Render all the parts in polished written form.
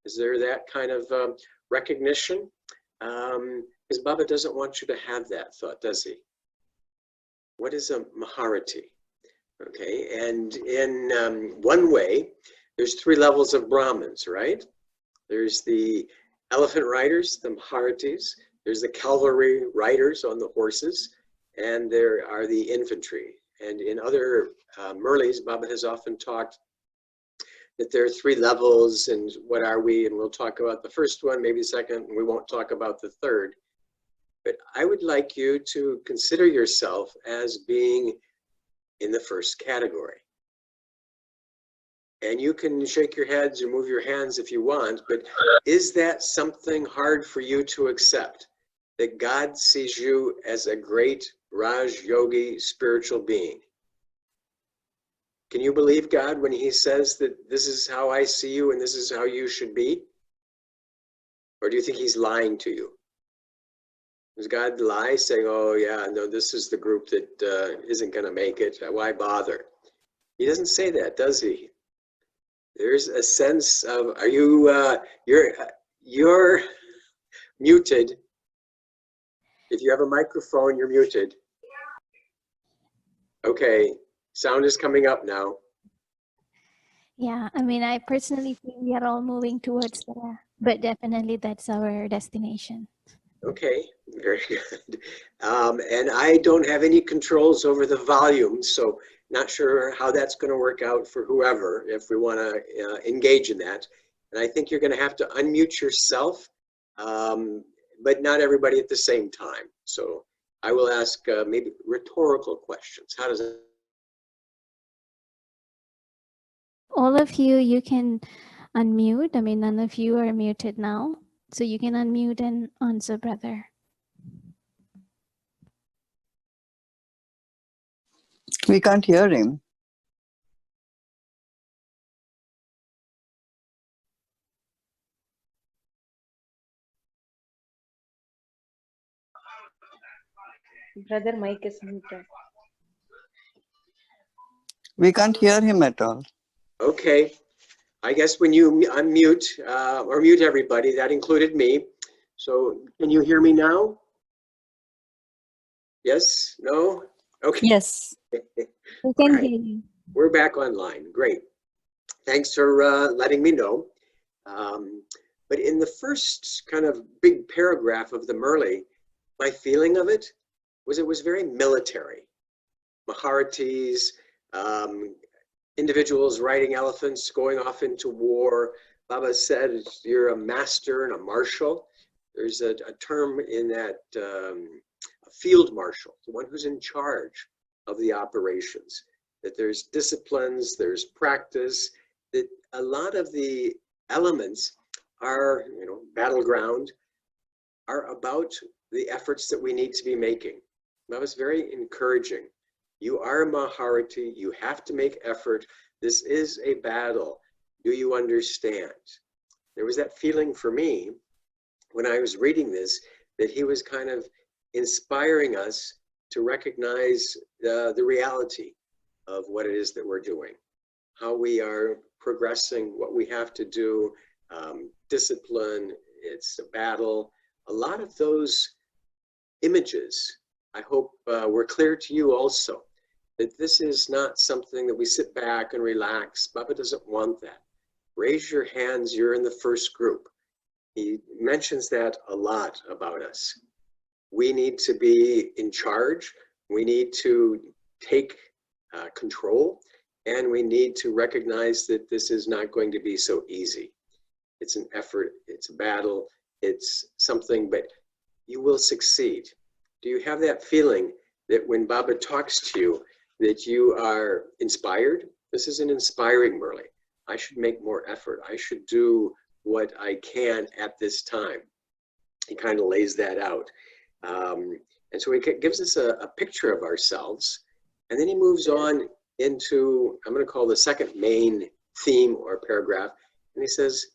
Is there that kind of recognition? Because Baba doesn't want you to have that thought, does he? What is a Maharati? Okay, and in one way, there's 3 levels of Brahmins, right? There's the elephant riders, the Maharatis. There's the cavalry riders on the horses, and there are the infantry. And in other Murlis, Baba has often talked that there are 3 levels, and what are we? And we'll talk about the first one, maybe the second, and we won't talk about the third. But I would like you to consider yourself as being in the first category. And you can shake your heads or move your hands if you want, but is that something hard for you to accept? That God sees you as a great Raj Yogi spiritual being? Can you believe God when he says that this is how I see you and this is how you should be? Or do you think he's lying to you? Does God lie saying, oh yeah, no, this is the group that isn't going to make it. Why bother? He doesn't say that, does he? There's a sense of, are you, you're muted. If you have a microphone, you're muted. Okay, sound is coming up now. Yeah, I mean, I personally think we are all moving towards there, but definitely that's our destination. Okay, very good. And I don't have any controls over the volume, so not sure how that's going to work out for whoever, if we want to engage in that. And I think you're going to have to unmute yourself, but not everybody at the same time. So I will ask maybe rhetorical questions. How does it? All of you, you can unmute. I mean, none of you are muted now. So you can unmute and answer, brother. We can't hear him. Brother, mic is muted. We can't hear him at all. Okay. I guess when you unmute or mute everybody, that included me. So can you hear me now? Yes? No? Okay. Yes. We can Right. hear you. We're back online. Great. Thanks for letting me know. But in the first kind of big paragraph of the Murli, my feeling of it was very military. Maharatis, individuals riding elephants, going off into war. Baba said, you're a master and a marshal. There's a term in that, a field marshal, the one who's in charge of the operations. That there's disciplines, there's practice, that a lot of the elements are, battleground, are about the efforts that we need to be making. That was very encouraging. You are a Maharati, you have to make effort. This is a battle. Do you understand? There was that feeling for me when I was reading this, that he was kind of inspiring us to recognize the reality of what it is that we're doing, how we are progressing, what we have to do, discipline, it's a battle. A lot of those images, I hope were clear to you also, that this is not something that we sit back and relax. Baba doesn't want that. Raise your hands, you're in the first group. He mentions that a lot about us. We need to be in charge. We need to take control, and we need to recognize that this is not going to be so easy. It's an effort, it's a battle, it's something, but you will succeed. Do you have that feeling that when Baba talks to you, that you are inspired? This is an inspiring Murli. I should make more effort. I should do what I can at this time. He kind of lays that out. And so he gives us a picture of ourselves, and then he moves on into, I'm going to call the second main theme or paragraph, and he says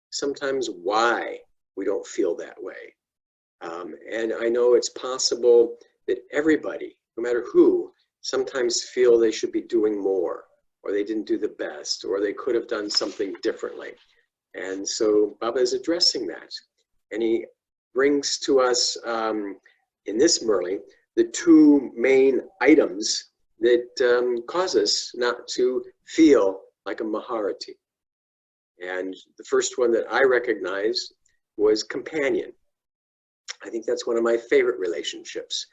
sometimes why we don't feel that way. And I know it's possible that everybody, no matter who, sometimes feel they should be doing more, or they didn't do the best, or they could have done something differently. And so Baba is addressing that. And he brings to us, in this Murli, the two main items that cause us not to feel like a Maharati. And the first one that I recognized was companion. I think that's one of my favorite relationships.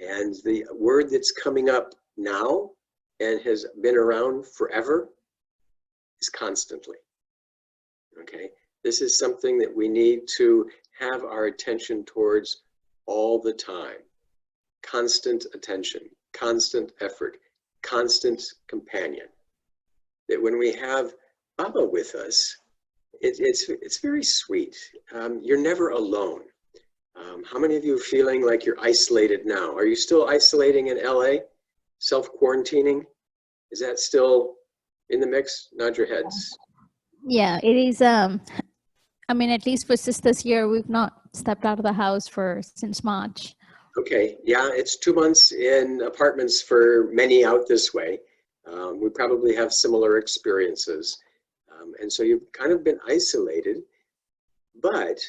And the word that's coming up now and has been around forever is constantly. Okay, this is something that we need to have our attention towards all the time. Constant attention, constant effort, constant companion. That when we have Baba with us, it's very sweet. You're never alone. How many of you are feeling like you're isolated now? Are you still isolating in LA? Self-quarantining? Is that still in the mix? Nod your heads. Yeah, it is. I mean, at least for sis this year, we've not stepped out of the house since March. Okay, yeah, it's 2 months in apartments for many out this way. We probably have similar experiences. And so you've kind of been isolated, but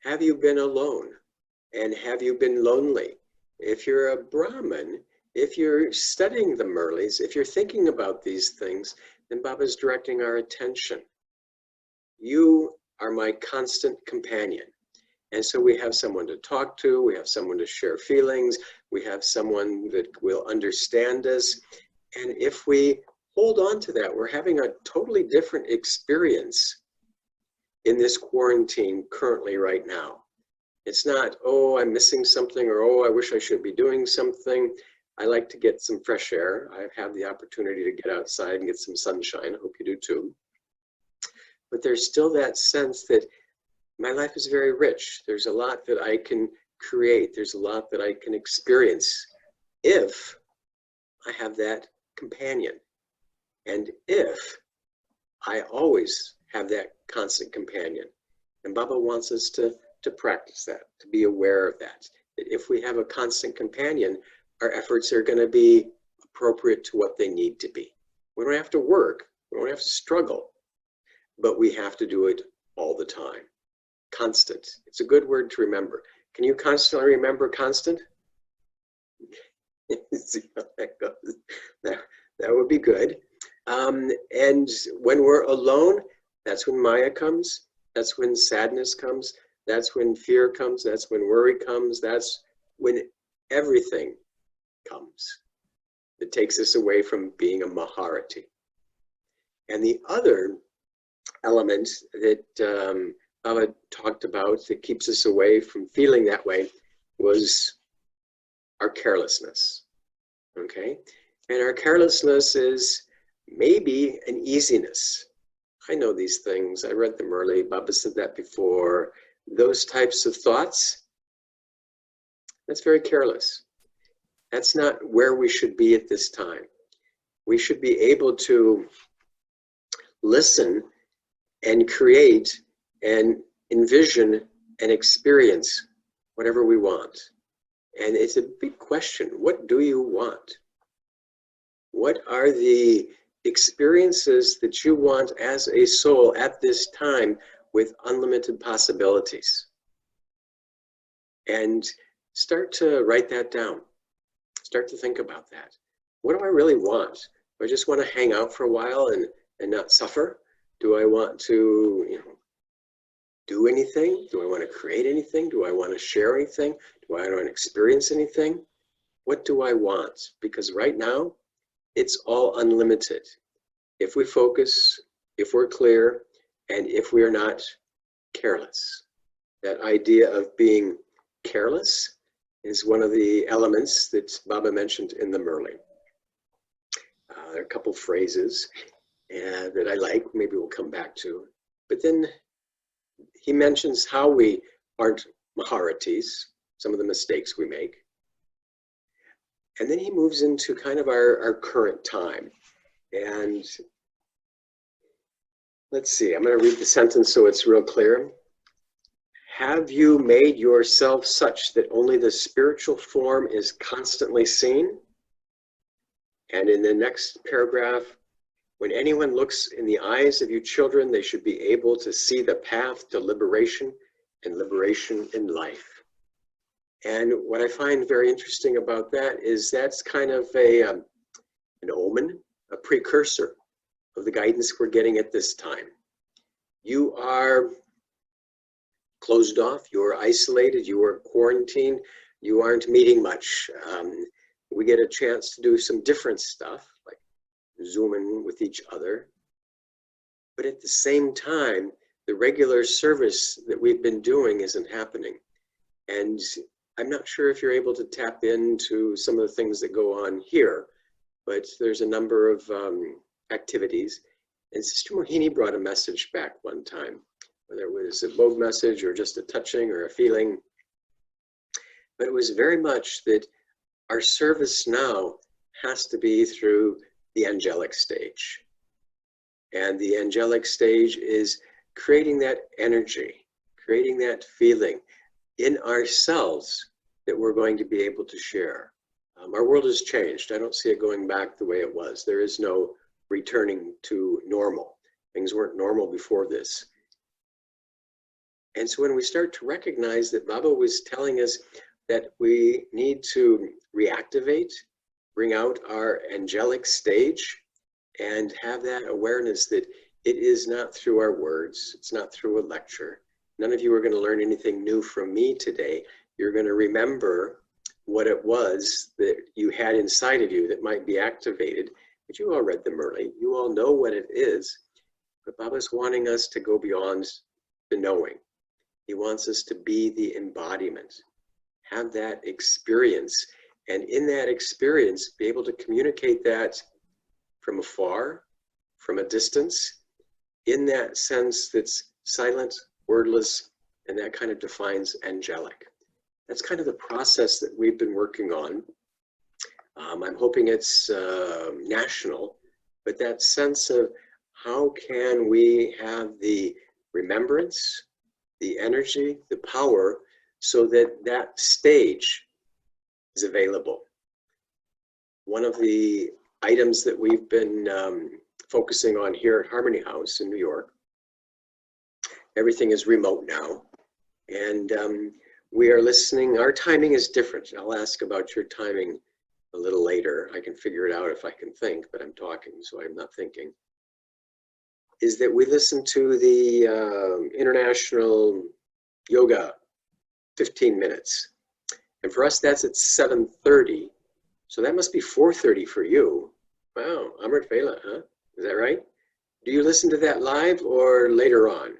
have you been alone? And have you been lonely? If you're a Brahmin, if you're studying the Murlis, if you're thinking about these things, then Baba's directing our attention. You are my constant companion. And so we have someone to talk to, we have someone to share feelings, we have someone that will understand us. And if we hold on to that, we're having a totally different experience in this quarantine currently right now. It's not, oh, I'm missing something, or oh, I wish I should be doing something. I like to get some fresh air. I have the opportunity to get outside and get some sunshine. I hope you do too. But there's still that sense that my life is very rich. There's a lot that I can create. There's a lot that I can experience if I have that companion. And if I always have that constant companion. And Baba wants us to practice that, to be aware of that. That if we have a constant companion, our efforts are going to be appropriate to what they need to be. We don't have to work. We don't have to struggle. But we have to do it all the time. Constant. It's a good word to remember. Can you constantly remember constant? See how that goes. That would be good. And when we're alone, that's when Maya comes. That's when sadness comes. That's when fear comes. That's when worry comes. That's when everything comes. It takes us away from being a Maharati. And the other element that Baba talked about that keeps us away from feeling that way was our carelessness. Okay? And our carelessness is maybe an easiness. I know these things. I read the Murli. Baba said that before. Those types of thoughts, that's very careless. That's not where we should be at this time. We should be able to listen and create and envision and experience whatever we want. And it's a big question. What do you want? What are the experiences that you want as a soul at this time with unlimited possibilities? And start to write that down. Start to think about that. What do I really want? Do I just want to hang out for a while and not suffer? Do I want to, do anything? Do I want to create anything? Do I want to share anything? Do I want to experience anything? What do I want? Because right now, it's all unlimited. If we focus, if we're clear, and if we are not careless. That idea of being careless is one of the elements that Baba mentioned in the Murli. There are a couple phrases that I like, maybe we'll come back to. But then he mentions how we aren't Maharatis, some of the mistakes we make. And then he moves into kind of our current time. And let's see, I'm going to read the sentence so it's real clear. Have you made yourself such that only the spiritual form is constantly seen? And in the next paragraph, When anyone looks in the eyes of you children, they should be able to see the path to liberation and liberation in life. And what I find very interesting about that is that's kind of an omen, a precursor of the guidance we're getting at this time. You are closed off, you are isolated, you are quarantined, you aren't meeting much. We get a chance to do some different stuff, like Zoom in with each other. But at the same time, the regular service that we've been doing isn't happening. And I'm not sure if you're able to tap into some of the things that go on here, but there's a number of activities. And Sister Mohini brought a message back one time, whether it was a Bogue message or just a touching or a feeling. But it was very much that our service now has to be through the angelic stage. And the angelic stage is creating that energy, creating that feeling in ourselves that we're going to be able to share. Our world has changed. I don't see it going back the way it was. There is no returning to normal. Things weren't normal before this. And so when we start to recognize that Baba was telling us that we need to reactivate, bring out our angelic stage, and have that awareness that it is not through our words, it's not through a lecture. None of you are going to learn anything new from me today. You're going to remember what it was that you had inside of you that might be activated. But you all read the Murli. You all know what it is. But Baba's wanting us to go beyond the knowing. He wants us to be the embodiment, have that experience, and in that experience, be able to communicate that from afar, from a distance, in that sense that's silent, wordless, and that kind of defines angelic. That's kind of the process that we've been working on. I'm hoping it's national, but that sense of how can we have the remembrance, the energy, the power, so that that stage is available. One of the items that we've been focusing on here at Harmony House in New York, everything is remote now, and we are listening. Our timing is different. I'll ask about your timing a little later. I can figure it out if I can think, but I'm talking, so I'm not thinking. Is that we listen to the International Yoga 15 minutes. And for us, that's at 7:30. So that must be 4:30 for you. Wow, Amrit Vela, huh? Is that right? Do you listen to that live or later on?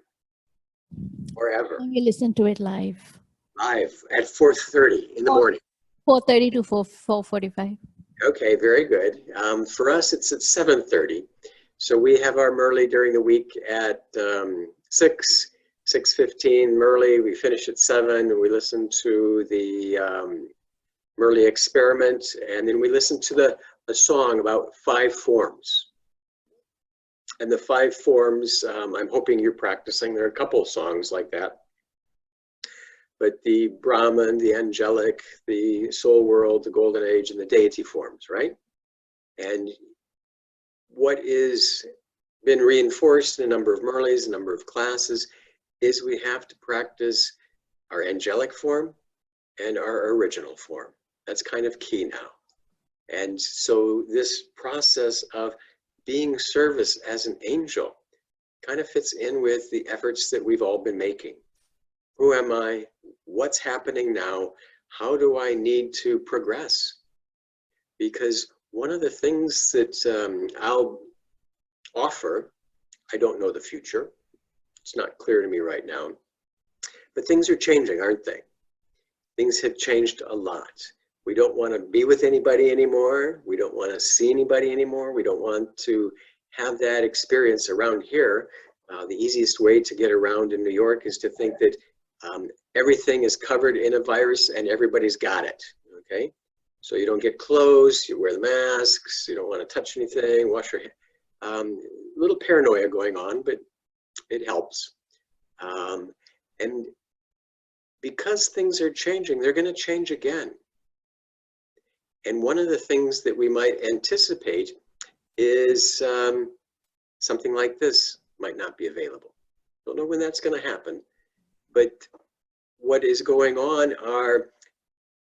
Or ever? We listen to it live. Live at 4:30 in the morning. 4:30 to 4:45. Okay, very good. For us, it's at 7:30. So we have our Murli during the week at 6:15 Murli. We finish at 7, and we listen to the Murli experiment, and then we listen to a song about 5 forms. And the 5 forms, I'm hoping you're practicing. There are a couple of songs like that. But the Brahman, the angelic, the soul world, the golden age, and the deity forms, right? And what is been reinforced in a number of Murlis, a number of classes, is we have to practice our angelic form and our original form. That's kind of key now. And so this process of being service as an angel kind of fits in with the efforts that we've all been making. Who am I? What's happening now? How do I need to progress? Because one of the things that I'll offer, I don't know the future. It's not clear to me right now. But things are changing, aren't they? Things have changed a lot. We don't want to be with anybody anymore. We don't want to see anybody anymore. We don't want to have that experience around here. The easiest way to get around in New York is to think that everything is covered in a virus and everybody's got it, okay? So you don't get close, you wear the masks, you don't want to touch anything, wash your hands. A little paranoia going on, but it helps. And because things are changing, they're going to change again. And one of the things that we might anticipate is something like this might not be available. Don't know when that's going to happen, but what is going on are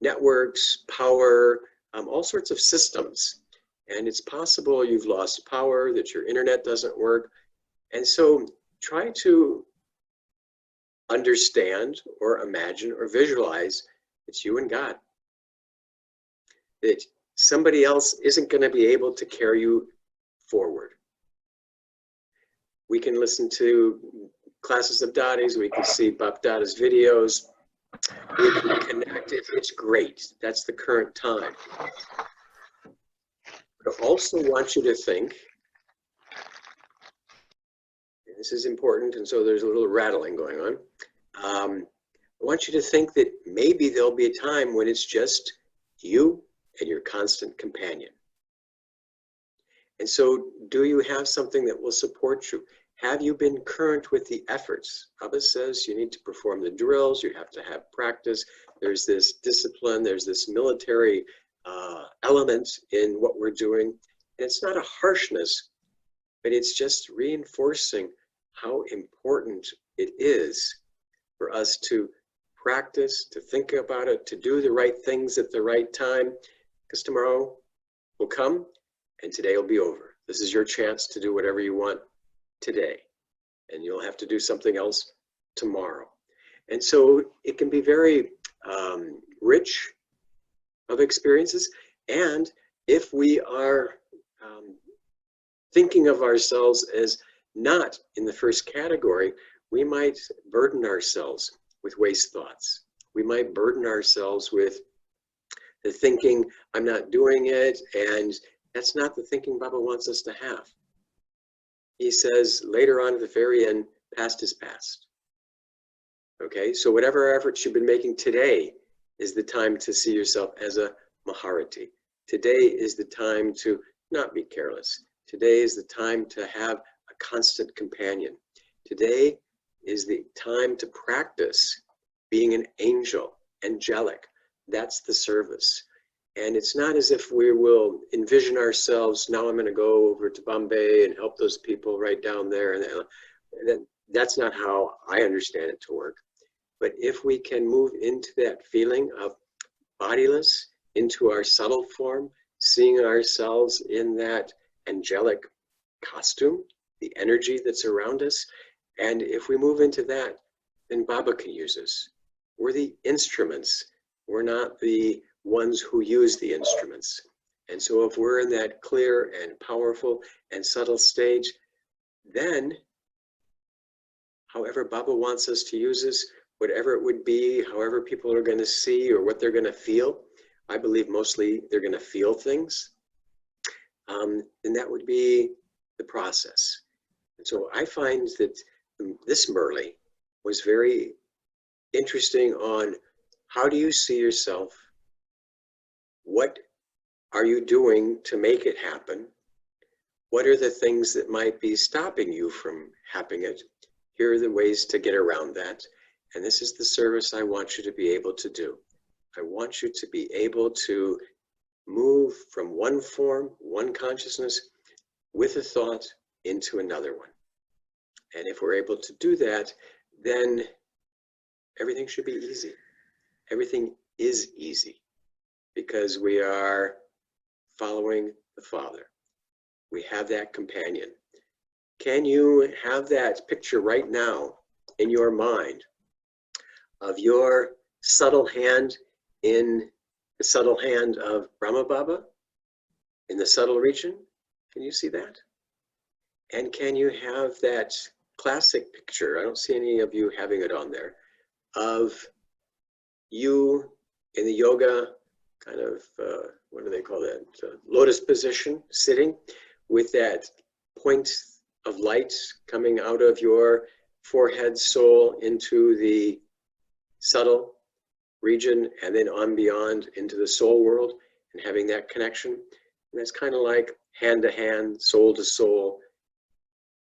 networks, power, all sorts of systems. And it's possible you've lost power, that your internet doesn't work. And so try to understand or imagine or visualize it's you and God. That somebody else isn't going to be able to carry you forward. We can listen to classes of Dada's, we can see Bap Dada's videos, we can connect. It's great. That's the current time. But I also want you to think, and this is important, and so there's a little rattling going on. I want you to think that maybe there'll be a time when it's just you and your constant companion. And so do you have something that will support you? Have you been current with the efforts? Baba says you need to perform the drills, you have to have practice. There's this discipline, there's this military element in what we're doing. And it's not a harshness, but it's just reinforcing how important it is for us to practice, to think about it, to do the right things at the right time, because tomorrow will come and today will be over. This is your chance to do whatever you want today, and you'll have to do something else tomorrow. And so it can be very rich of experiences. And if we are thinking of ourselves as not in the first category, we might burden ourselves with waste thoughts. We might burden ourselves with the thinking, I'm not doing it, and that's not the thinking Baba wants us to have. He says later on at the very end, past is past. Okay, so whatever efforts you've been making today is the time to see yourself as a Maharati. Today is the time to not be careless. Today is the time to have a constant companion. Today is the time to practice being an angel, angelic. That's the service. And it's not as if we will envision ourselves, now I'm going to go over to Bombay and help those people right down there. And that's not how I understand it to work. But if we can move into that feeling of bodiless, into our subtle form, seeing ourselves in that angelic costume, the energy that's around us, and if we move into that, then Baba can use us. We're the instruments. We're not the ones who use the instruments. And so if we're in that clear and powerful and subtle stage, then however Baba wants us to use us, whatever it would be, however people are going to see or what they're going to feel, I believe mostly they're going to feel things, and that would be the process. And so I find that this Murli was very interesting on how do you see yourself? What are you doing to make it happen? What are the things that might be stopping you from having it? Here are the ways to get around that. And this is the service I want you to be able to do. I want you to be able to move from one form, one consciousness, with a thought into another one. And if we're able to do that, then everything should be easy. Everything is easy because we are following the Father. We have that companion. Can you have that picture right now in your mind of your subtle hand in the subtle hand of Brahma Baba in the subtle region? Can you see that? And can you have that classic picture, I don't see any of you having it on there, of you in the yoga kind of, what do they call that, lotus position, sitting with that point of light coming out of your forehead soul into the subtle region and then on beyond into the soul world and having that connection. And that's kind of like hand to hand, soul to soul.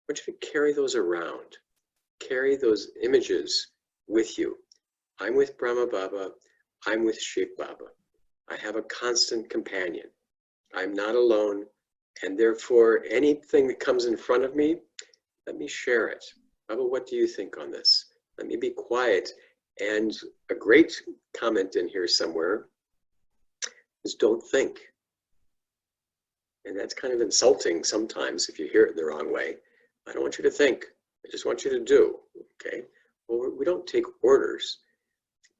I want you to carry those around. Carry those images with you. I'm with Brahma Baba. I'm with Shiv Baba. I have a constant companion. I'm not alone. And therefore, anything that comes in front of me, let me share it. Baba, what do you think on this? Let me be quiet. And a great comment in here somewhere is don't think. And that's kind of insulting sometimes if you hear it in the wrong way. I don't want you to think. I just want you to do. Okay? Well, we don't take orders.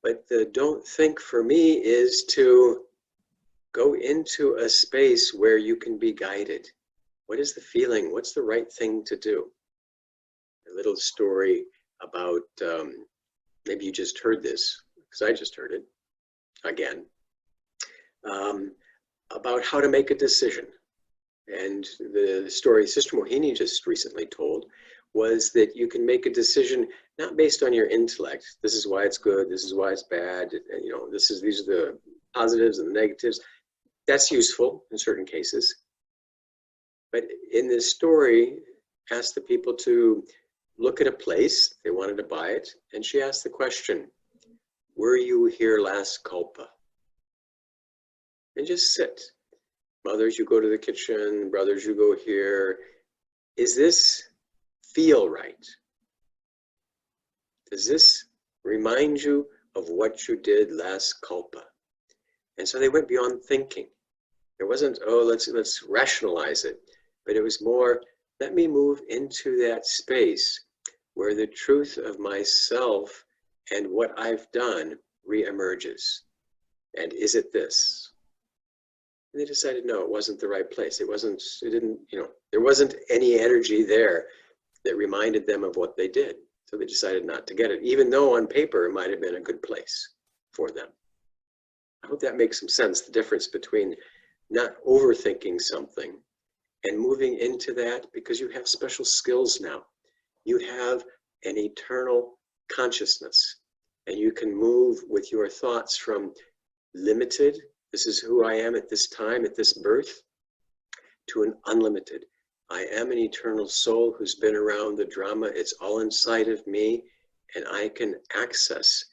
But the don't think for me is to go into a space where you can be guided. What is the feeling? What's the right thing to do? A little story about, maybe you just heard this, because I just heard it again, about how to make a decision. And the story Sister Mohini just recently told was that you can make a decision not based on your intellect. This is why it's good, this is why it's bad, and, you know, these are the positives and the negatives. That's useful in certain cases. But in this story, asked the people to look at a place, they wanted to buy it, and she asked the question, were you here last kalpa? And just sit. Mothers, you go to the kitchen, brothers, you go here. Is this feel right? Does this remind you of what you did last kalpa? And so they went beyond thinking. It wasn't, oh, let's rationalize it, but it was more, let me move into that space where the truth of myself and what I've done reemerges. And is it this? And they decided, no, it wasn't the right place. It didn't, you know, there wasn't any energy there that reminded them of what they did. So they decided not to get it, even though on paper it might have been a good place for them. I hope that makes some sense, the difference between not overthinking something and moving into that, because you have special skills now. You have an eternal consciousness, and you can move with your thoughts from limited, this is who I am at this time, at this birth, to an unlimited. I am an eternal soul who's been around the drama. It's all inside of me, and I can access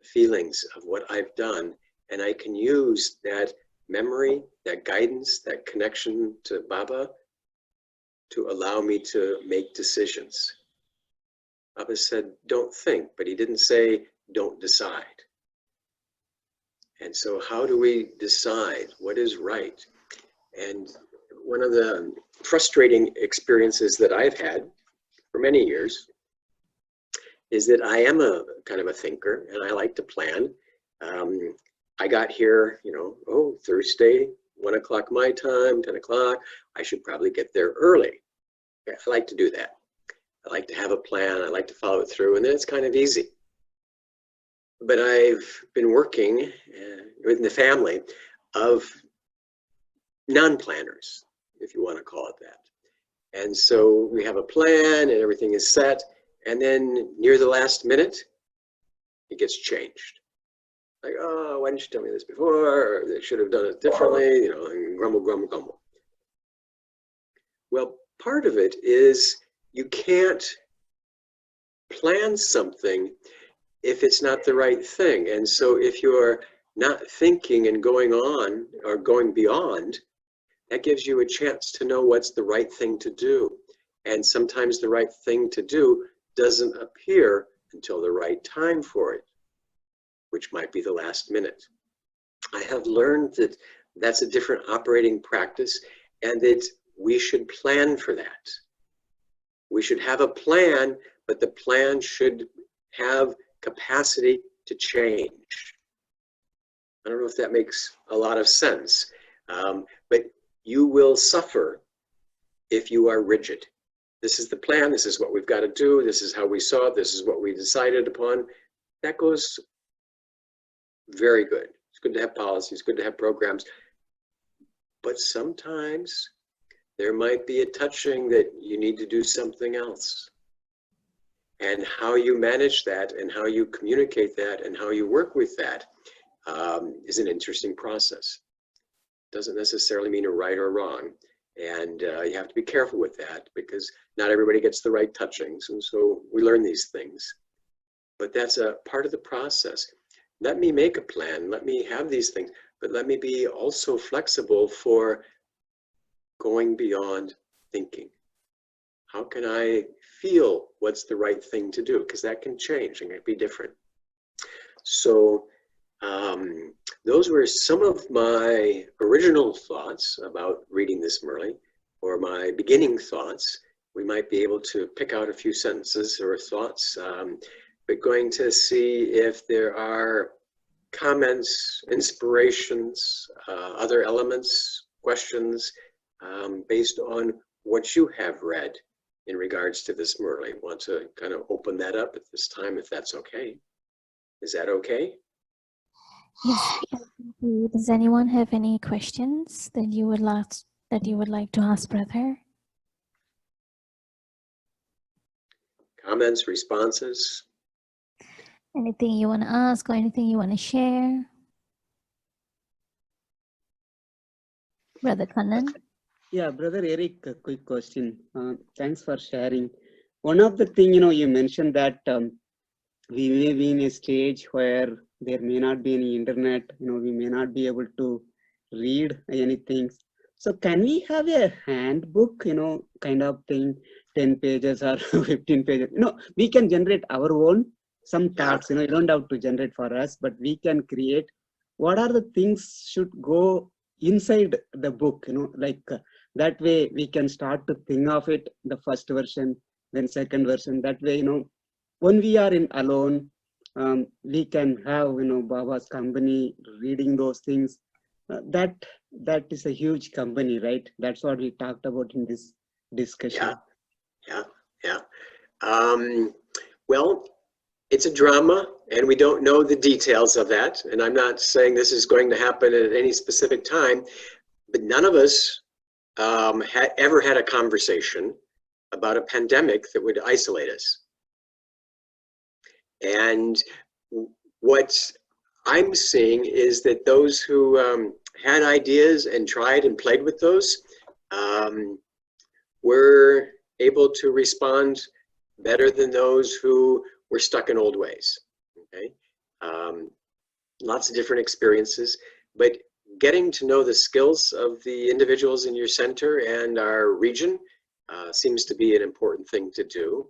feelings of what I've done, and I can use that memory, that guidance, that connection to Baba to allow me to make decisions. Baba said, don't think, but he didn't say, don't decide. And so how do we decide what is right? And one of the frustrating experiences that I've had for many years is that I am a kind of a thinker, and I like to plan. I got here, you know, oh, Thursday, 1 o'clock my time, 10 o'clock, I should probably get there early. I like to do that. I like to have a plan, I like to follow it through, and then it's kind of easy. But I've been working within the family of non-planners, if you want to call it that. And so we have a plan and everything is set, and then near the last minute, it gets changed. Like, oh, why didn't you tell me this before? Or they should have done it differently, you know, and grumble, grumble, grumble. Well, part of it is you can't plan something if it's not the right thing. And so if you're not thinking and going on or going beyond, that gives you a chance to know what's the right thing to do. And sometimes the right thing to do doesn't appear until the right time for it, which might be the last minute. I have learned that that's a different operating practice, and that we should plan for that. We should have a plan, but the plan should have capacity to change. I don't know if that makes a lot of sense, but you will suffer if you are rigid. This is the plan, this is what we've got to do, this is how we saw it, this is what we decided upon. That goes very good. It's good to have policies, good to have programs. But sometimes there might be a touching that you need to do something else. And how you manage that and how you communicate that and how you work with that is an interesting process. Doesn't necessarily mean a right or wrong. And you have to be careful with that, because not everybody gets the right touchings. And so we learn these things. But that's a part of the process. Let me make a plan, let me have these things, but let me be also flexible for going beyond thinking? How can I feel what's the right thing to do? Because that can change and it can be different. So those were some of my original thoughts about reading this Murli, or my beginning thoughts. We might be able to pick out a few sentences or thoughts, but going to see if there are comments, inspirations, other elements, questions, based on what you have read in regards to this Murli. Want to kind of open that up at this time, if that's okay. Is that okay? Yes. Does anyone have any questions that you would like to ask, brother? Comments, responses? Anything you want to ask or anything you want to share? Brother Kannan? Yeah, Brother Erik, a quick question. Thanks for sharing. One of the thing, you mentioned that we may be in a stage where there may not be any internet, we may not be able to read anything. So can we have a handbook, kind of thing, 10 pages or 15 pages? We can generate our own, some thoughts, you don't have to generate for us, but we can create what are the things should go inside the book, like that way we can start to think of it, the first version, then second version. That way, when we are in alone, we can have, Baba's company reading those things. That is a huge company, right? That's what we talked about in this discussion. Yeah. Well, it's a drama, and we don't know the details of that. And I'm not saying this is going to happen at any specific time, but none of us ever had a conversation about a pandemic that would isolate us. And what I'm seeing is that those who had ideas and tried and played with those were able to respond better than those who were stuck in old ways. Okay, lots of different experiences, but getting to know the skills of the individuals in your center and our region seems to be an important thing to do.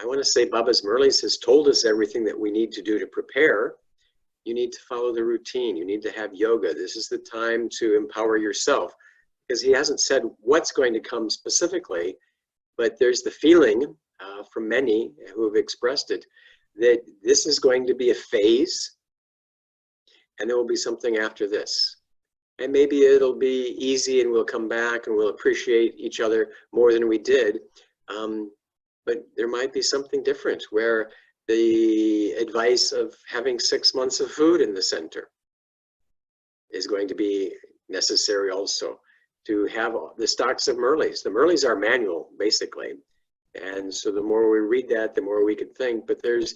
I want to say Baba's Murlis has told us everything that we need to do to prepare. You need to follow the routine. You need to have yoga. This is the time to empower yourself, because he hasn't said what's going to come specifically, but there's the feeling from many who have expressed it that this is going to be a phase, and there will be something after this. And maybe it'll be easy and we'll come back and we'll appreciate each other more than we did. But there might be something different, where the advice of having 6 months of food in the center is going to be necessary also, to have the stocks of Murlis. The Murlis are manual, basically. And so the more we read that, the more we can think. But there's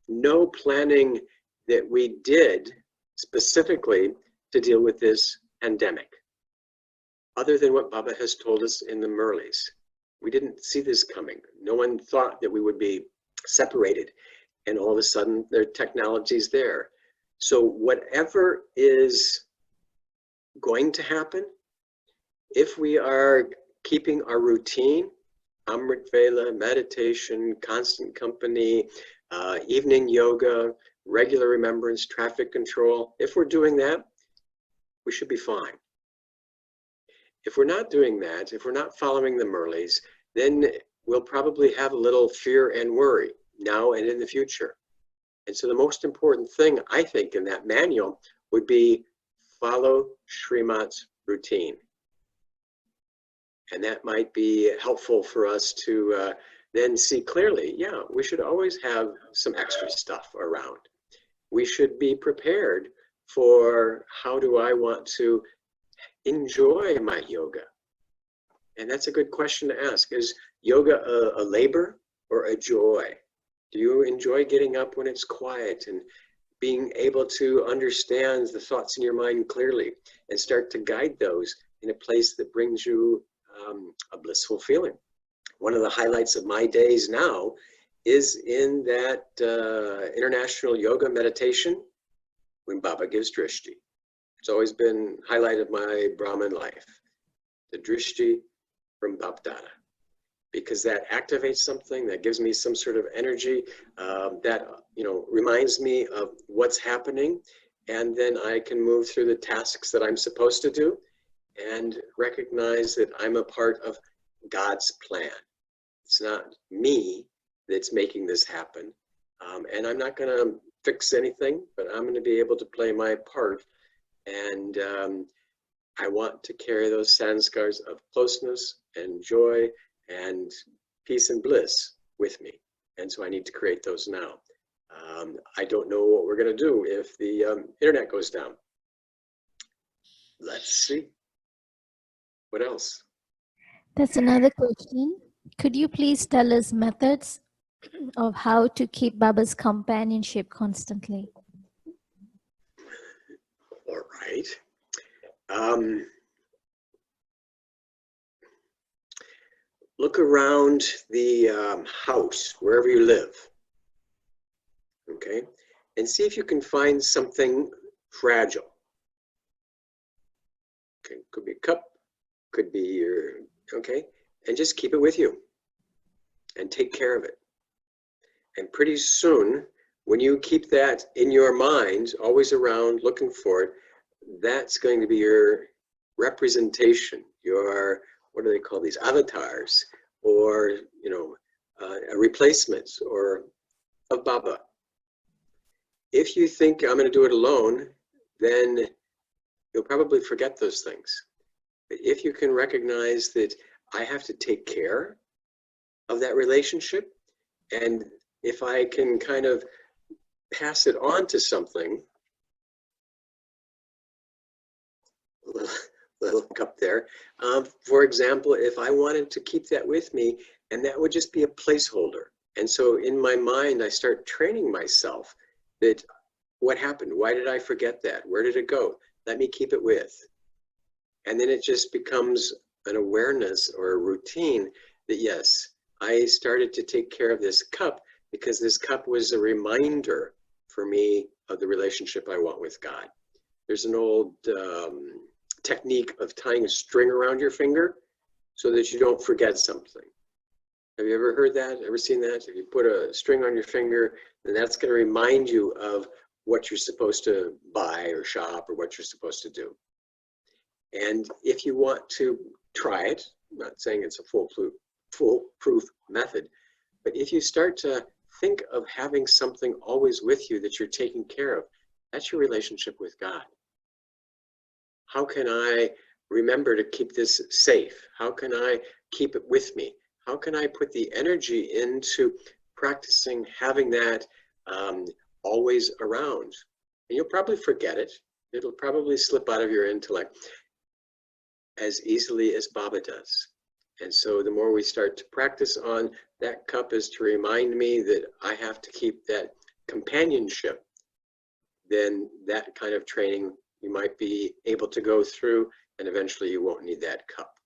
no planning that we did specifically to deal with this pandemic, other than what Baba has told us in the Murlis. We didn't see this coming. No one thought that we would be separated, and all of a sudden their technology's there. So whatever is going to happen, if we are keeping our routine, Amrit Vela, meditation, constant company, evening yoga, regular remembrance, traffic control, if we're doing that, we should be fine. If we're not doing that, if we're not following the Murlis, then we'll probably have a little fear and worry now and in the future. And so the most important thing, I think, in that manual would be follow Srimat's routine. And that might be helpful for us to then see clearly, yeah, we should always have some extra stuff around. We should be prepared for, how do I want to enjoy my yoga? And that's a good question to ask. Is yoga a labor or a joy? Do you enjoy getting up when it's quiet and being able to understand the thoughts in your mind clearly and start to guide those in a place that brings you a blissful feeling? One of the highlights of my days now is in that international yoga meditation when Baba gives drishti. It's always been highlight of my Brahmin life. the drishti from Bapdada, because that activates something, that gives me some sort of energy, that reminds me of what's happening, and then I can move through the tasks that I'm supposed to do and recognize that I'm a part of God's plan. It's not me that's making this happen, and I'm not going to fix anything, but I'm going to be able to play my part, and I want to carry those sanskars of closeness and joy and peace and bliss with me. And so I need to create those now. I don't know what we're going to do if the internet goes down. Let's see. What else? That's another question. Could you please tell us methods of how to keep Baba's companionship constantly? All right. Look around the house, wherever you live, okay? And see if you can find something fragile. Okay, could be a cup, could be your, okay? And just keep it with you and take care of it. And pretty soon, when you keep that in your mind, always around, looking for it, that's going to be your representation, your, what do they call these, avatars, or a replacement or of Baba. If you think I'm going to do it alone, then you'll probably forget those things. But if you can recognize that I have to take care of that relationship, and if I can kind of pass it on to something, little cup there. For example, if I wanted to keep that with me, and that would just be a placeholder. And so in my mind, I start training myself that what happened? Why did I forget that? Where did it go? Let me keep it with. And then it just becomes an awareness or a routine that, yes, I started to take care of this cup because this cup was a reminder for me of the relationship I want with God. There's an old technique of tying a string around your finger so that you don't forget something. Have you ever heard that? Ever seen that? If you put a string on your finger, then that's going to remind you of what you're supposed to buy or shop or what you're supposed to do. And if you want to try it, I'm not saying it's a foolproof method, but if you start to think of having something always with you that you're taking care of, that's your relationship with God. How can I remember to keep this safe? How can I keep it with me? How can I put the energy into practicing having that always around? And you'll probably forget it. It'll probably slip out of your intellect as easily as Baba does. And so the more we start to practice on that cup is to remind me that I have to keep that companionship, then that kind of training you might be able to go through, and eventually you won't need that cup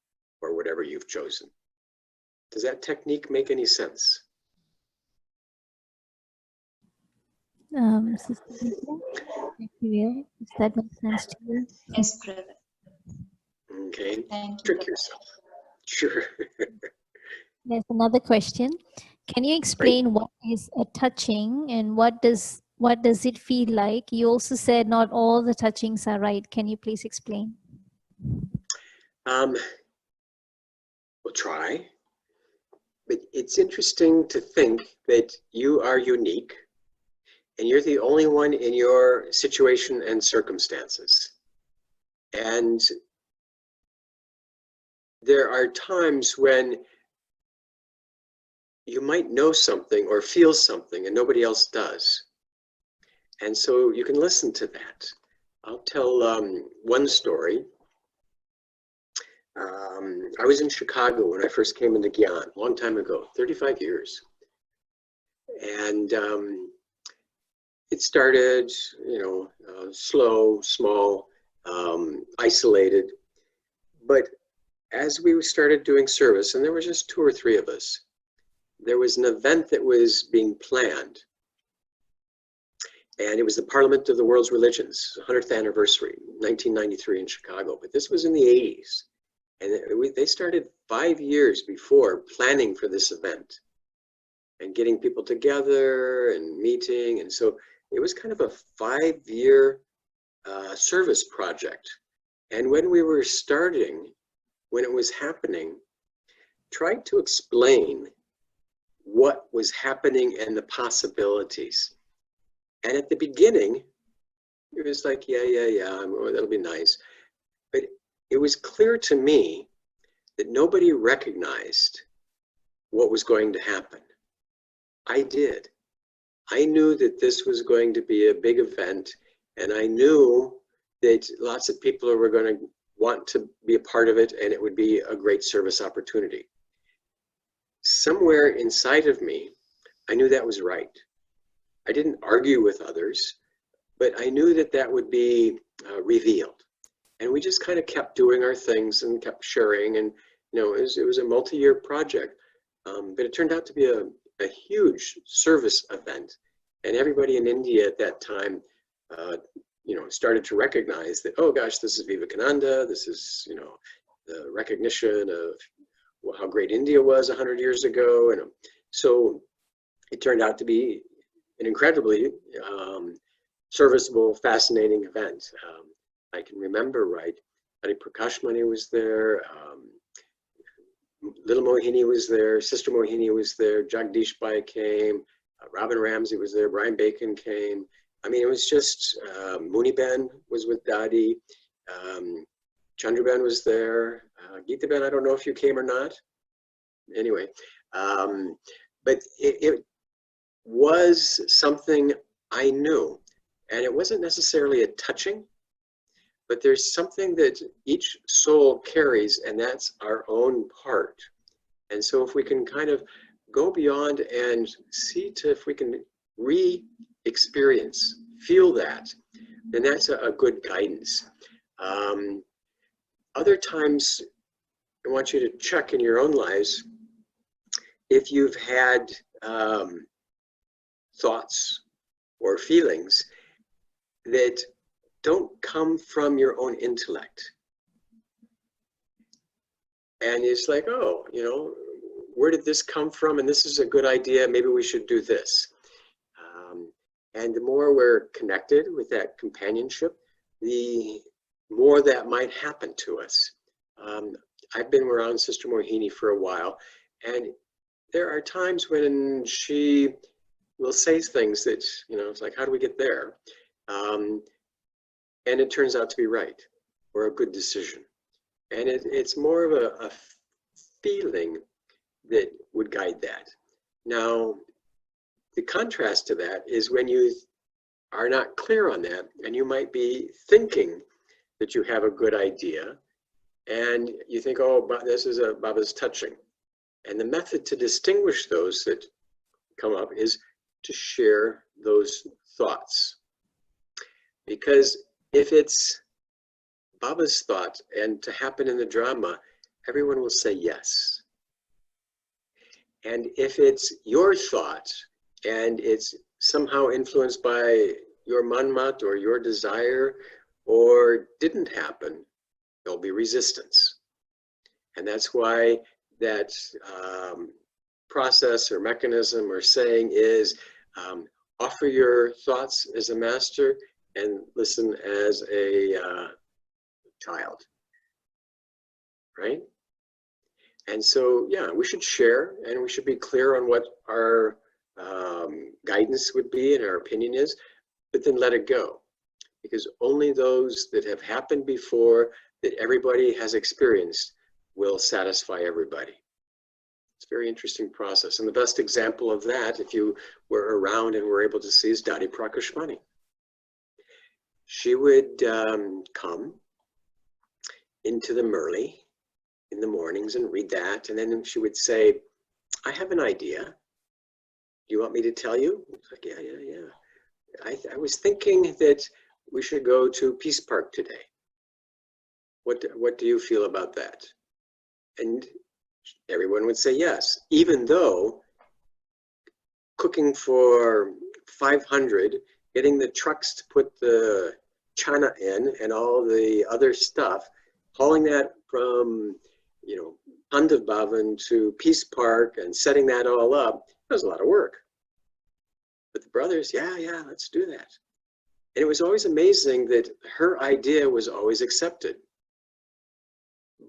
or whatever you've chosen. Does that technique make any sense? Sister Lisa, if you will, does that make sense to you? Yes, brother. Okay, Thank you. trick yourself. Sure. There's another question. Can you explain what is a touching and what does it feel like? You also said not all the touchings are right. Can you please explain? We'll try. But it's interesting to think that you are unique and you're the only one in your situation and circumstances. And there are times when you might know something or feel something and nobody else does. And so you can listen to that. I'll tell one story. I was in Chicago when I first came into Gyan, a long time ago, 35 years. And it started, slow, small, isolated. But as we started doing service, and there were just 2 or 3 of us, there was an event that was being planned. And it was the Parliament of the World's Religions, 100th anniversary, 1993 in Chicago. But this was in the 80s. And they started 5 years before planning for this event and getting people together and meeting. And so it was kind of a 5-year service project. And when we were starting, when it was happening, tried to explain what was happening and the possibilities. And at the beginning, it was like, yeah, that'll be nice. But it was clear to me that nobody recognized what was going to happen. I did. I knew that this was going to be a big event, and I knew that lots of people were going to want to be a part of it, and it would be a great service opportunity. Somewhere inside of me, I knew that was right. I didn't argue with others, but I knew that that would be revealed. And we just kind of kept doing our things and kept sharing. And it was a multi-year project, but it turned out to be a huge service event. And everybody in India at that time, started to recognize that, oh gosh, this is Vivekananda. This is, the recognition of how great India was 100 years ago. And so it turned out to be an incredibly serviceable, fascinating event. I can remember, right, Adi Prakash Mani was there, Little Mohini was there, Sister Mohini was there, Jagdish Bai came, Robin Ramsey was there, Brian Bacon came. I mean, it was just, Muniben was with Dadi, Chandraben was there, Geeta Ben, I don't know if you came or not. Anyway, but it was something I knew, and it wasn't necessarily a touching, but there's something that each soul carries, and that's our own part. And so if we can kind of go beyond and see if we can re-experience, feel that, then that's a good guidance. Other times, I want you to check in your own lives if you've had thoughts or feelings that don't come from your own intellect. And it's like, oh, where did this come from? And this is a good idea. Maybe we should do this. And the more we're connected with that companionship, the more that might happen to us. I've been around Sister Mohini for a while, and there are times when she will say things that, it's like, how do we get there? And it turns out to be right, or a good decision. And it's more of a feeling that would guide that. Now, the contrast to that is when you are not clear on that, and you might be thinking that you have a good idea, and you think, oh, this is Baba's touching. And the method to distinguish those that come up is to share those thoughts. Because if it's Baba's thought and to happen in the drama, everyone will say yes. And if it's your thought and it's somehow influenced by your manmat or your desire or didn't happen, there'll be resistance. And that's why that process or mechanism or saying is offer your thoughts as a master and listen as a child, right? And so, yeah, we should share and we should be clear on what our guidance would be and our opinion is, but then let it go. Because only those that have happened before, that everybody has experienced, will satisfy everybody. It's a very interesting process. And the best example of that, if you were around and were able to see, is Dadi Prakashmani. She would come into the Murli in the mornings and read that. And then she would say, I have an idea. Do you want me to tell you? It's like, yeah. I was thinking that we should go to Peace Park today. What do you feel about that? And everyone would say yes, even though cooking for 500, getting the trucks to put the chana in and all the other stuff, hauling that from Pandav Bhavan to Peace Park and setting that all up, that was a lot of work. But the brothers, yeah, let's do that. And it was always amazing that her idea was always accepted.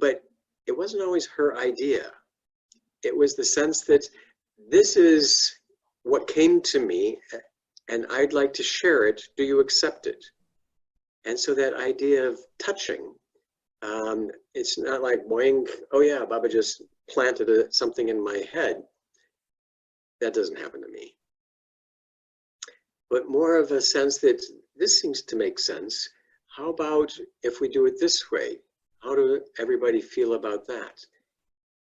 But it wasn't always her idea. It was the sense that this is what came to me and I'd like to share it. Do you accept it? And so that idea of touching, it's not like boing, oh yeah, Baba just planted something in my head. That doesn't happen to me. But more of a sense that this seems to make sense. How about if we do it this way? How do everybody feel about that?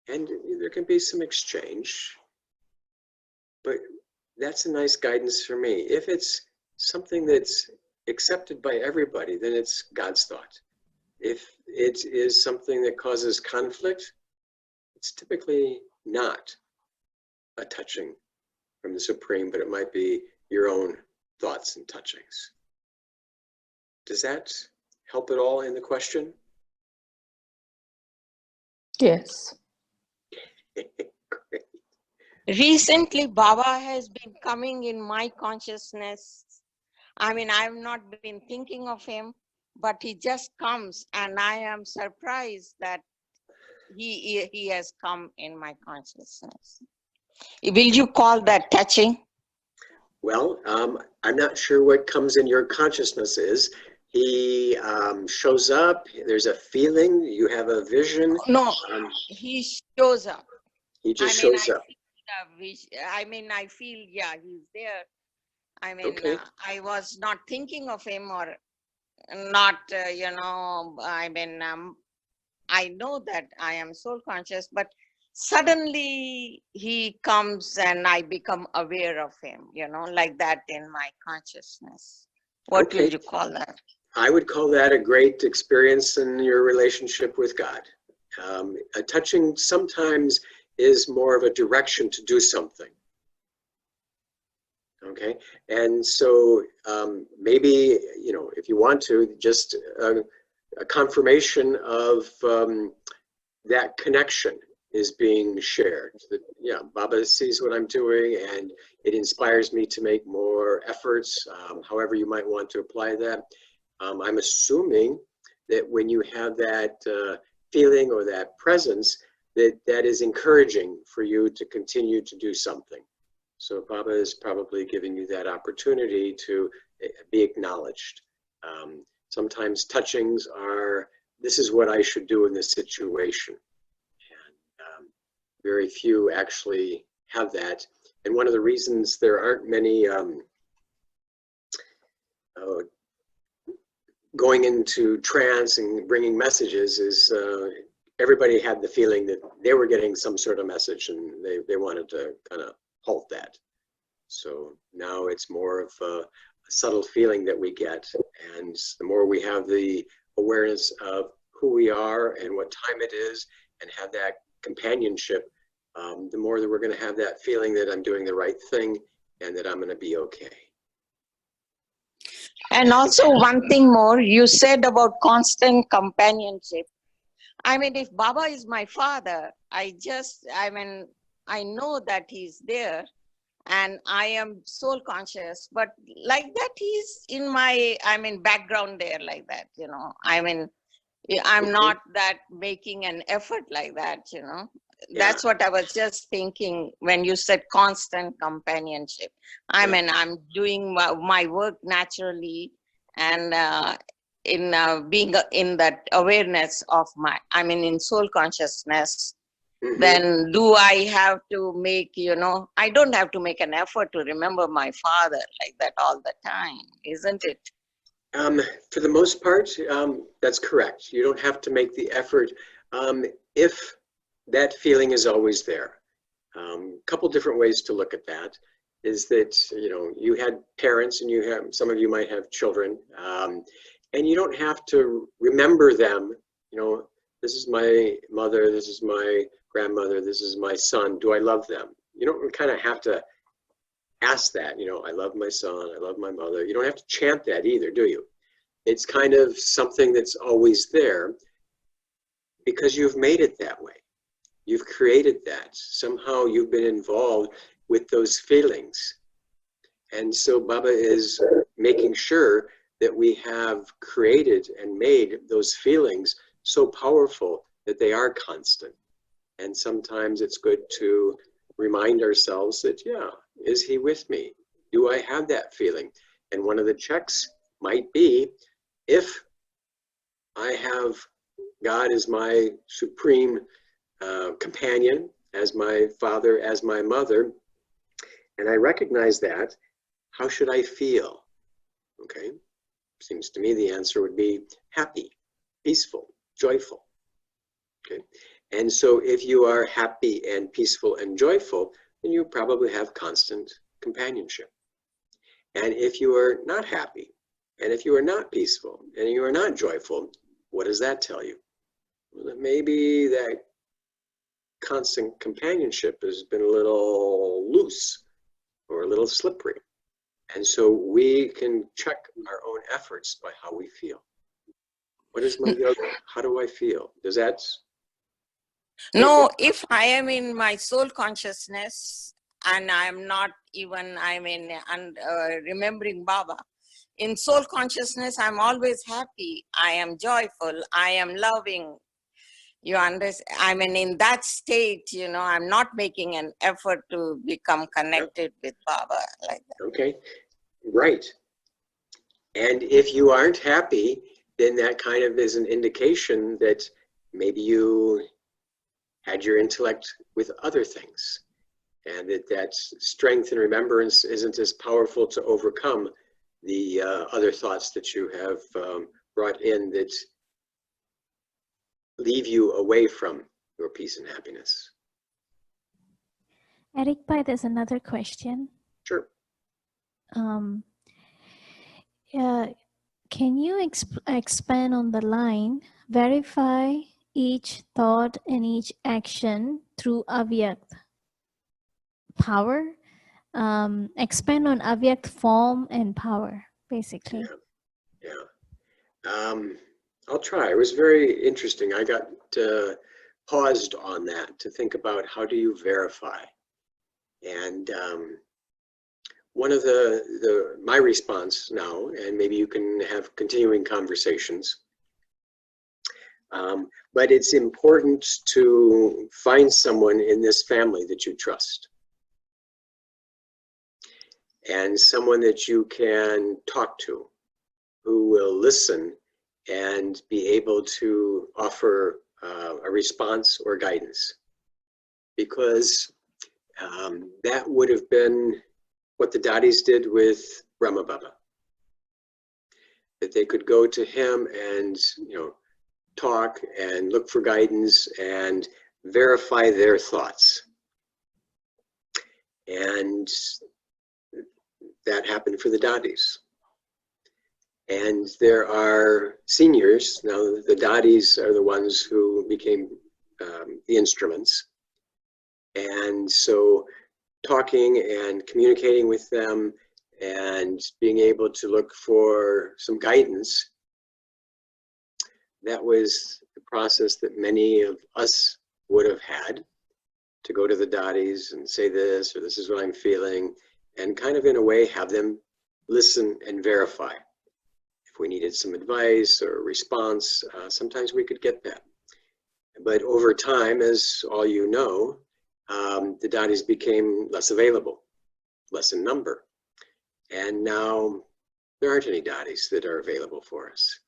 And there can be some exchange, but that's a nice guidance for me. If it's something that's accepted by everybody, then it's God's thought. If it is something that causes conflict, it's typically not a touching from the Supreme, but it might be your own thoughts and touchings. Does that help at all in the question? Yes. Great. Recently, Baba has been coming in my consciousness. I mean, I've not been thinking of him, but he just comes, and I am surprised that he has come in my consciousness. Will you call that touching? Well, I'm not sure what comes in your consciousness is. He shows up, there's a feeling, you have a vision. No, he shows up. He just shows up. I feel, yeah, he's there. I mean, Okay. I was not thinking of him or not, I know that I am soul conscious, but suddenly he comes and I become aware of him, like that in my consciousness. What Okay. would you call that? I would call that a great experience in your relationship with God. A touching sometimes is more of a direction to do something. Okay, and so maybe, if you want to, just a confirmation of that connection is being shared. That, yeah, Baba sees what I'm doing and it inspires me to make more efforts, however you might want to apply that. I'm assuming that when you have that feeling or that presence, that is encouraging for you to continue to do something. So Baba is probably giving you that opportunity to be acknowledged. Sometimes touchings are, this is what I should do in this situation. And very few actually have that. And one of the reasons there aren't many going into trance and bringing messages is everybody had the feeling that they were getting some sort of message and they wanted to kind of halt that. So now it's more of a subtle feeling that we get, and the more we have the awareness of who we are and what time it is and have that companionship, the more that we're going to have that feeling that I'm doing the right thing and that I'm going to be okay. And also one thing more, you said about constant companionship. I mean, if Baba is my father, I know that he's there and I am soul conscious, but like that, he's in my, background there like that, I'm not that making an effort like that, Yeah. That's what I was just thinking when you said constant companionship. I'm doing my work naturally and in being in that awareness of in soul consciousness. Mm-hmm. Then do I have to make, I don't have to make an effort to remember my father like that all the time, isn't it? For the most part, that's correct. You don't have to make the effort if that feeling is always there. A couple different ways to look at that is that, you had parents and some of you might have children, and you don't have to remember them, this is my mother, this is my grandmother, this is my son, do I love them? You don't kind of have to ask that, I love my son, I love my mother. You don't have to chant that either, do you? It's kind of something that's always there. because you've made it that way. You've created that. Somehow you've been involved with those feelings. And so Baba is making sure that we have created and made those feelings so powerful that they are constant. And sometimes it's good to remind ourselves that, yeah, is he with me? Do I have that feeling? And one of the checks might be, if I have God as my supreme companion, as my father, as my mother, and I recognize that, how should I feel? Okay, seems to me the answer would be happy, peaceful, joyful. Okay, and so if you are happy and peaceful and joyful, then you probably have constant companionship. And if you are not happy, and if you are not peaceful, and you are not joyful, what does that tell you? Well, that maybe that constant companionship has been a little loose or a little slippery. And so we can check our own efforts by how we feel. What is my yoga? How do I feel? Does that? No, if I am in my soul consciousness and I'm not even, remembering Baba, in soul consciousness, I'm always happy. I am joyful. I am loving. You understand? In that state, I'm not making an effort to become connected with Baba like that. Okay, right. And if you aren't happy, then that kind of is an indication that maybe you had your intellect with other things, and that strength and remembrance isn't as powerful to overcome the other thoughts that you have brought in that leave you away from your peace and happiness. Erik, there's another question. Sure. Can you expand on the line, verify each thought and each action through Avyakt power? Expand on Avyakt form and power, basically. Yeah. I'll try. It was very interesting. I got paused on that to think about how do you verify. And one of my response now, and maybe you can have continuing conversations, but it's important to find someone in this family that you trust, and someone that you can talk to, who will listen and be able to offer a response or guidance. Because that would have been what the Dadis did with Brahma Baba. That they could go to him and talk and look for guidance and verify their thoughts. And that happened for the Dadis. And there are seniors, now the Dadis are the ones who became the instruments. And so talking and communicating with them and being able to look for some guidance, that was the process that many of us would have had, to go to the Dadis and say this, or this is what I'm feeling, and kind of in a way have them listen and verify. If we needed some advice or a response, sometimes we could get that. But over time, as all you know, the Dadis became less available, less in number. And now there aren't any Dadis that are available for us.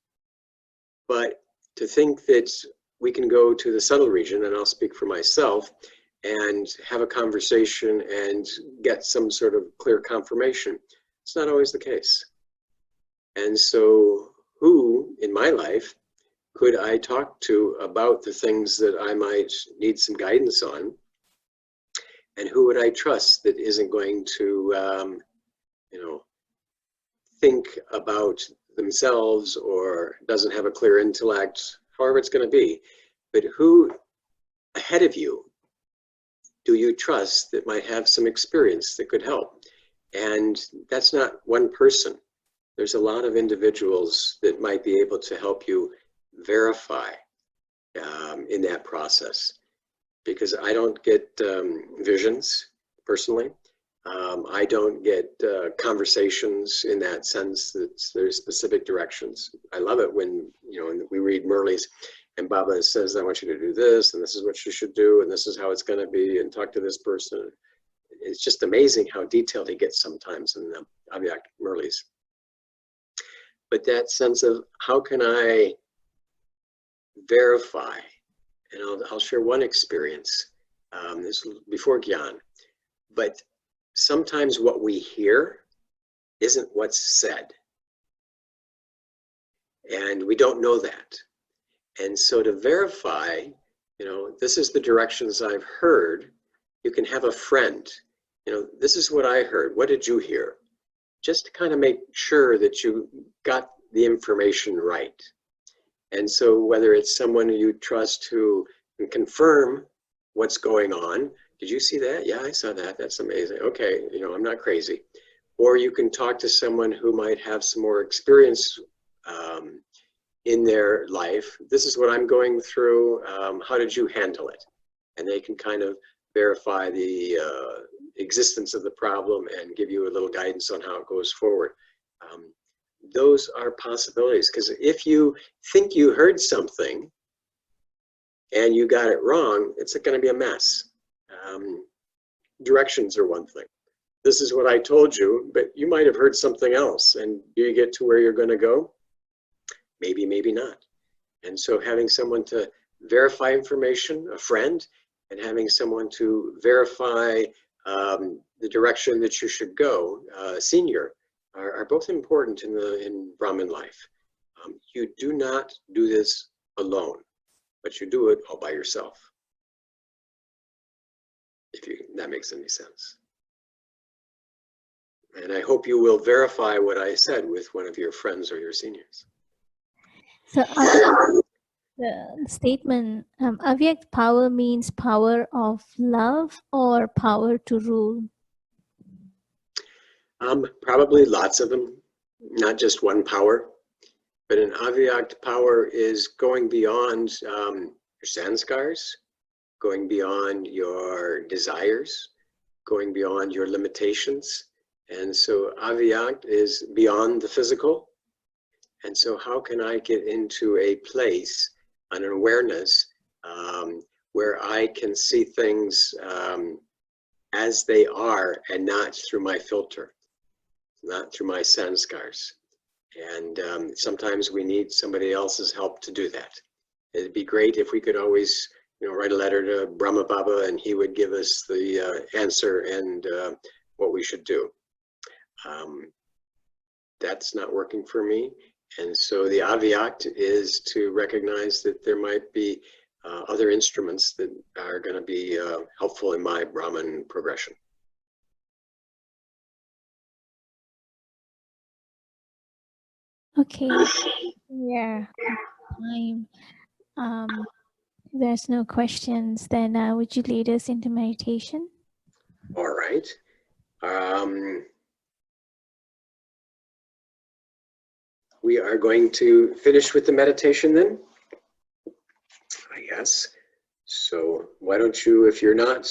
But to think that we can go to the subtle region, and I'll speak for myself, and have a conversation and get some sort of clear confirmation, it's not always the case. And so who in my life could I talk to about the things that I might need some guidance on? And who would I trust that isn't going to, think about themselves or doesn't have a clear intellect, however it's going to be? But who ahead of you do you trust that might have some experience that could help? And that's not one person. There's a lot of individuals that might be able to help you verify in that process, because I don't get visions personally. I don't get conversations in that sense that there's specific directions. I love it when, we read Murli's and Baba says, I want you to do this, and this is what you should do, and this is how it's going to be, and talk to this person. It's just amazing how detailed he gets sometimes in the Avyak Murli's. But that sense of how can I verify, and I'll share one experience, this was before Gyan, but sometimes what we hear isn't what's said. And we don't know that. And so to verify, this is the directions I've heard, you can have a friend, this is what I heard, what did you hear? Just to kind of make sure that you got the information right. And so whether it's someone you trust who can confirm what's going on, did you see that? Yeah, I saw that. That's amazing. Okay, I'm not crazy. Or you can talk to someone who might have some more experience in their life. This is what I'm going through. How did you handle it? And they can kind of verify the existence of the problem and give you a little guidance on how it goes forward. Those are possibilities, because if you think you heard something and you got it wrong, it's going to be a mess. Directions are one thing. This is what I told you, but you might have heard something else. And do you get to where you're going to go? Maybe, maybe not. And so having someone to verify information, a friend, and having someone to verify the direction that you should go, a senior, are both important in Brahmin life. You do not do this alone, but you do it all by yourself. If that makes any sense. And I hope you will verify what I said with one of your friends or your seniors. So the statement, Avyak power means power of love or power to rule? Probably lots of them, not just one power. But an Avyakt power is going beyond your sanskars, going beyond your desires, going beyond your limitations. And so Avyakt is beyond the physical. And so how can I get into a place, an awareness, where I can see things as they are and not through my filter, not through my sanskars. And sometimes we need somebody else's help to do that. It'd be great if we could always, write a letter to Brahma Baba and he would give us the answer and what we should do. That's not working for me. And so the Avyakt is to recognize that there might be other instruments that are going to be helpful in my Brahman progression. Okay. Yeah. Time. There's no questions. Then would you lead us into meditation? All right. We are going to finish with the meditation then, I guess. So why don't you, if you're not,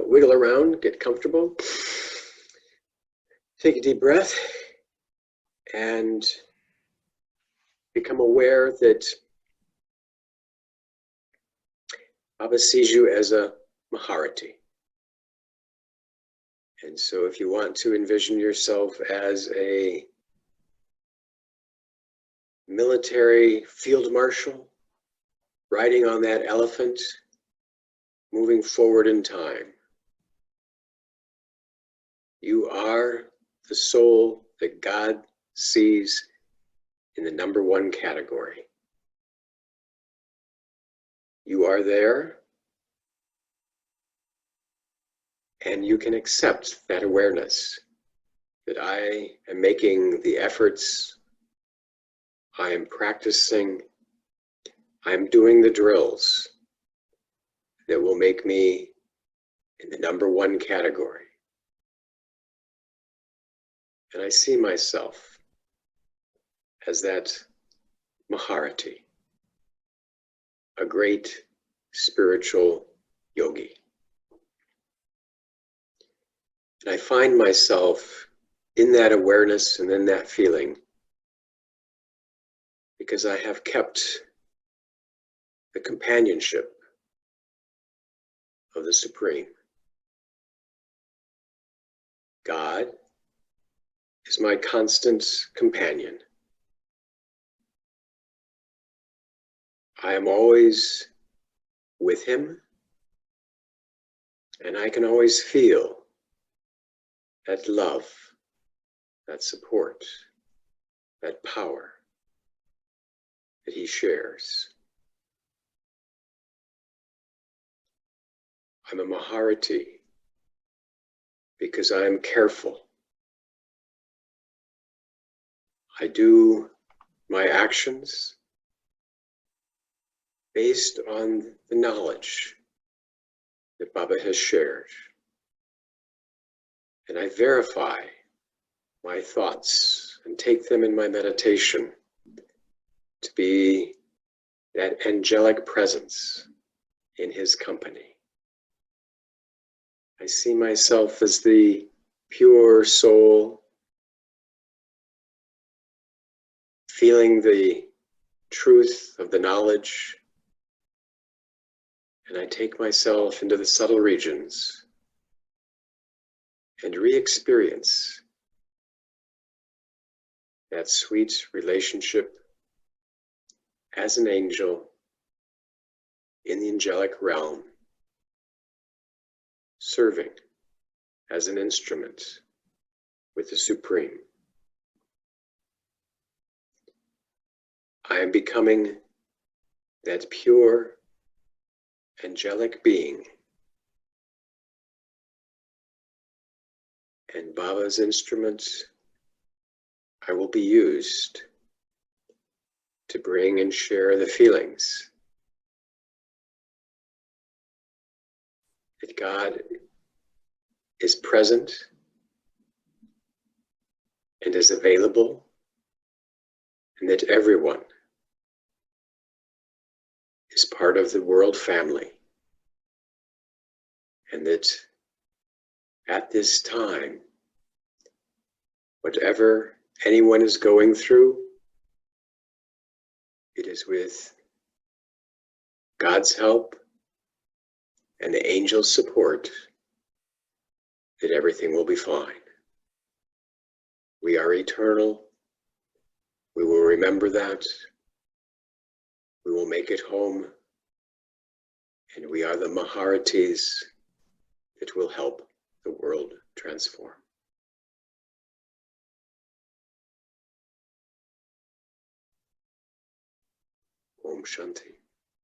wiggle around, get comfortable, take a deep breath, and become aware that Baba sees you as a Maharati. And so if you want to envision yourself as a military field marshal, riding on that elephant, moving forward in time, you are the soul that God sees in the number one category. You are there, and you can accept that awareness that I am making the efforts, I am practicing, I am doing the drills that will make me in the number one category. And I see myself as that Maharati. a great spiritual yogi. And I find myself in that awareness and in that feeling because I have kept the companionship of the Supreme. God is my constant companion. I am always with him, and I can always feel that love, that support, that power that he shares. I'm a Maharati because I am careful. I do my actions based on the knowledge that Baba has shared. And I verify my thoughts and take them in my meditation to be that angelic presence in his company. I see myself as the pure soul, feeling the truth of the knowledge, and I take myself into the subtle regions and re-experience that sweet relationship as an angel in the angelic realm, serving as an instrument with the Supreme. I am becoming that pure angelic being, and Baba's instrument I will be used to bring and share the feelings that God is present and is available, and that everyone is part of the world family, and that at this time, whatever anyone is going through, it is with God's help and the angel's support that everything will be fine. We are eternal. We will remember that. We will make it home. And we are the Maharatis that will help the world transform. Om Shanti.